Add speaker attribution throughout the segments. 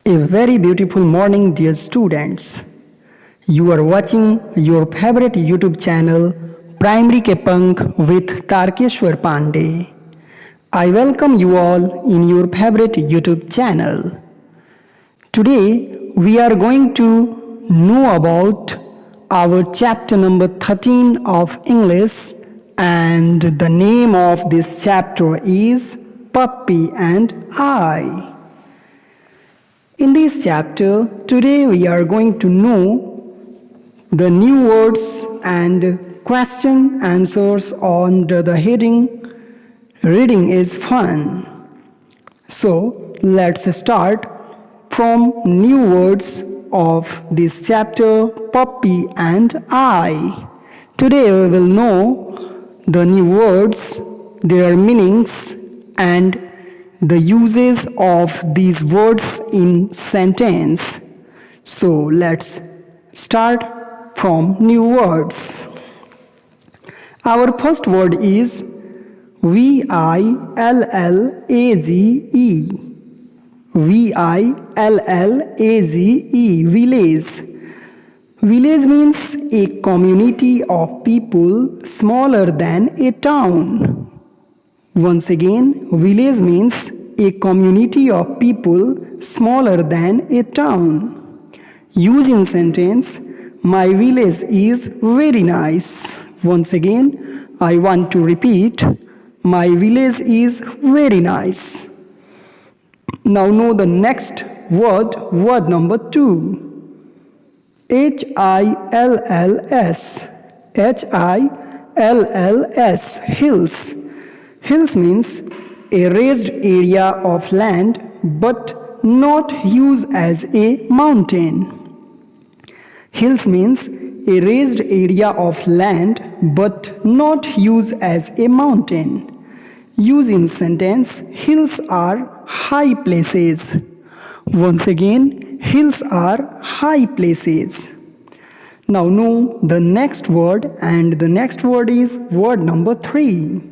Speaker 1: A very beautiful morning, dear students. You are watching your favorite YouTube channel, Primary Kepang with Tarkeshwar Pandey. I welcome you all in your favorite YouTube channel. Today, we are going to know about our chapter number 13 of English, and the name of this chapter is Puppy and I. In this chapter, today we are going to know the new words and question answers under the heading Reading is Fun. So, let's start from new words of this chapter, Puppy and I. Today we will know the new words, their meanings, and the uses of these words in sentence. So let's start from new words. Our first word is V-I-L-L-A-G-E. V-I-L-L-A-G-E, village. Village means a community of people smaller than a town. Once again, village means a community of people smaller than a town. Use in sentence, my village is very nice. Once again, I want to repeat, my village is very nice. Now know the next word, word number 2. H-I-L-L-S. H-I-L-L-S, hills. Hills means a raised area of land but not used as a mountain. Hills means a raised area of land but not used as a mountain. Use in sentence, hills are high places. Once again, hills are high places. Now know the next word, and the next word is word number 3.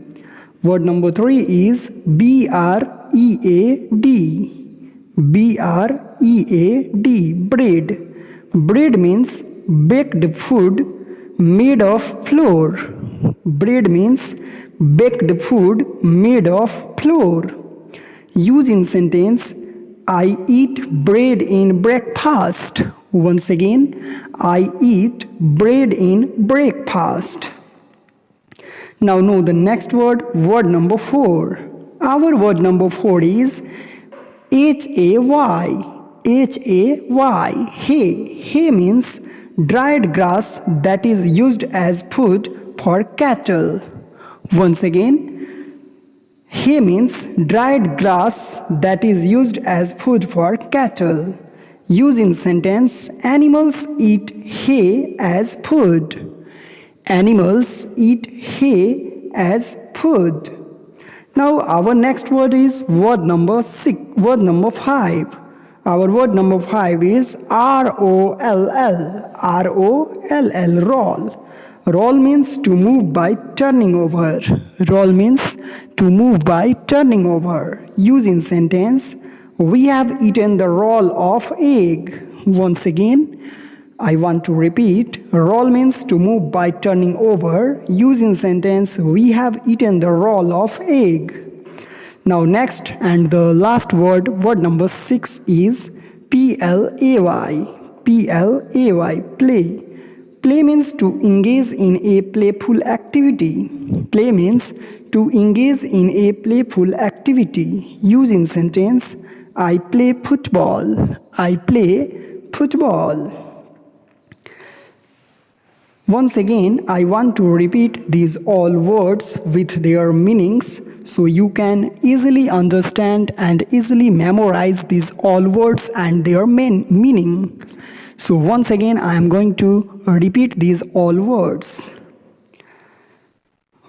Speaker 1: Word number 3 is B-R-E-A-D. B-R-E-A-D, bread. Bread means baked food made of flour. Bread means baked food made of flour. Use in sentence, I eat bread in breakfast. Once again, I eat bread in breakfast. Now know the next word, word number 4. Our word number 4 is Hay. Hay. Hay. Hay means dried grass that is used as food for cattle. Once again, hay means dried grass that is used as food for cattle. Use in sentence, animals eat hay as food. Animals eat hay as food. Now our next word is word number 5. Our word number 5 is R-O-L-L. R-O-L-L, roll. Roll means to move by turning over. Roll means to move by turning over. Use in sentence, we have eaten the roll of egg. Once again, I want to repeat, roll means to move by turning over. Use in sentence, we have eaten the roll of egg. Now next and the last word, word number 6 is P-L-A-Y. P-L-A-Y, play. Play means to engage in a playful activity. Play means to engage in a playful activity. Use in sentence, I play football. I play football. Once again, I want to repeat these all words with their meanings so you can easily understand and easily memorize these all words and their main meaning. So once again, I am going to repeat these all words.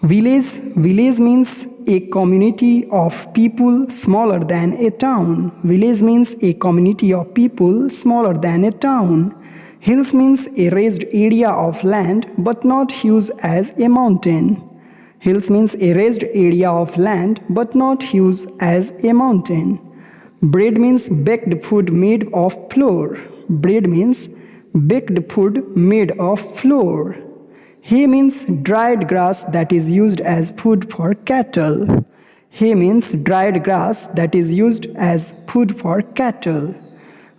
Speaker 1: Village means a community of people smaller than a town. Village means a community of people smaller than a town. Hills means a raised area of land but not used as a mountain. Hills means a raised area of land but not used as a mountain. Bread means baked food made of flour. Bread means baked food made of flour. Hay means dried grass that is used as food for cattle. Hay means dried grass that is used as food for cattle.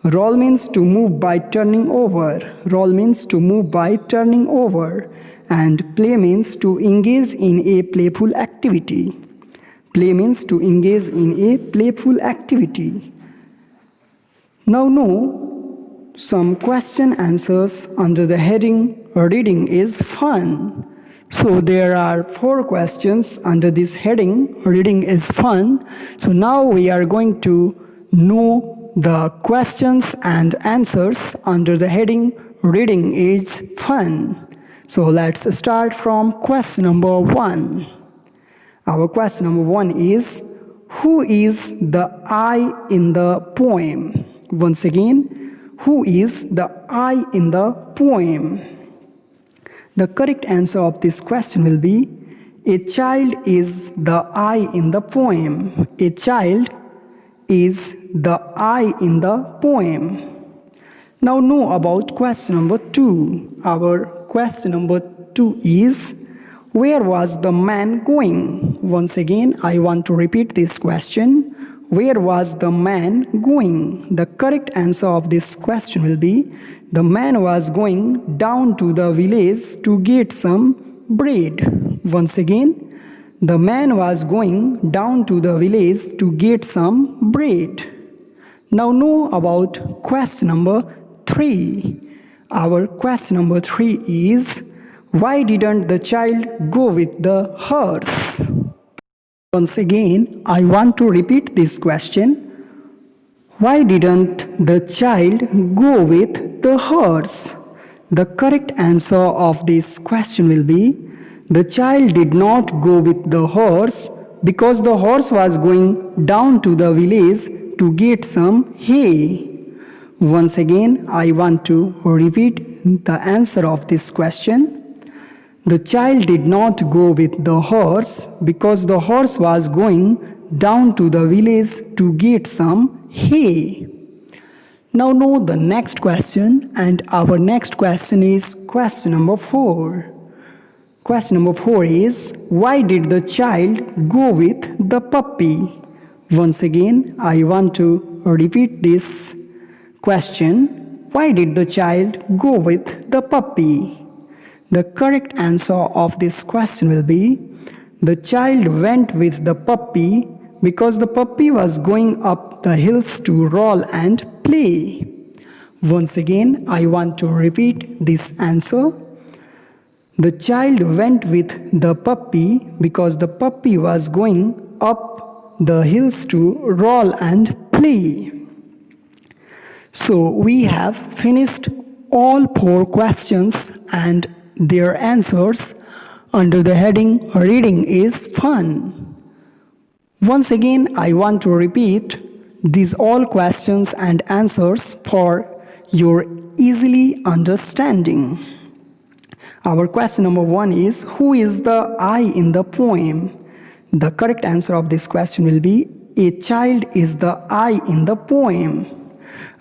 Speaker 1: Roll means to move by turning over. Roll means to move by turning over. And play means to engage in a playful activity. Play means to engage in a playful activity. Now know some question answers under the heading Reading is Fun. So there are 4 questions under this heading Reading is Fun. So now we are going to know the questions and answers under the heading Reading is Fun. So let's start from question number 1. Our question number 1 is, who is the I in the poem? Once again, who is the I in the poem? The correct answer of this question will be, a child is the I in the poem. A child is the I in the poem. Now know about question number 2. Our question number 2 is, where was the man going? Once again, I want to repeat this question. Where was the man going? The correct answer of this question will be, the man was going down to the village to get some bread. Once again, the man was going down to the village to get some bread. Now know about question number 3. Our question number 3 is, why didn't the child go with the horse? Once again, I want to repeat this question. Why didn't the child go with the horse? The correct answer of this question will be, the child did not go with the horse because the horse was going down to the village to get some hay. Once again, I want to repeat the answer of this question. The child did not go with the horse because the horse was going down to the village to get some hay. Now know the next question, and our next question is question number 4. Question number 4 is, why did the child go with the puppy? Once again, I want to repeat this question. Why did the child go with the puppy? The correct answer of this question will be, the child went with the puppy because the puppy was going up the hills to roll and play. Once again, I want to repeat this answer. The child went with the puppy because the puppy was going up the hills to roll and play. So we have finished all 4 questions and their answers under the heading Reading is Fun. Once again, I want to repeat these all questions and answers for your easily understanding. Our question number 1 is, who is the I in the poem? The correct answer of this question will be, a child is the I in the poem.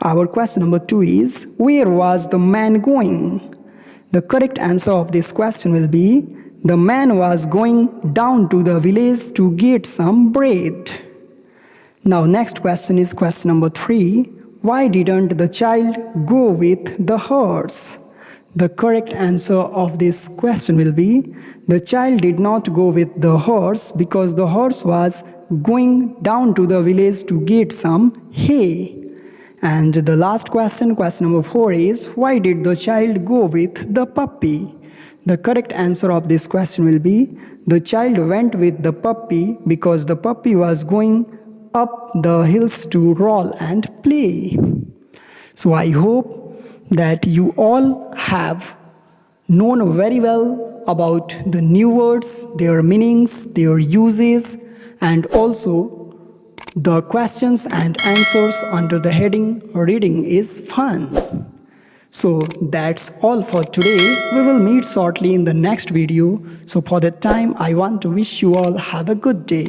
Speaker 1: Our question number 2 is, where was the man going? The correct answer of this question will be, the man was going down to the village to get some bread. Now next question is question number 3. Why didn't the child go with the horse? The correct answer of this question will be, the child did not go with the horse because the horse was going down to the village to get some hay. And the last question, question number 4 is, why did the child go with the puppy? The correct answer of this question will be, the child went with the puppy because the puppy was going up the hills to roll and play. So I hope that you all have known very well about the new words, their meanings, their uses, and also the questions and answers under the heading Reading is Fun. So that's all for today. We will meet shortly in the next video. So for that time, I want to wish you all have a good day.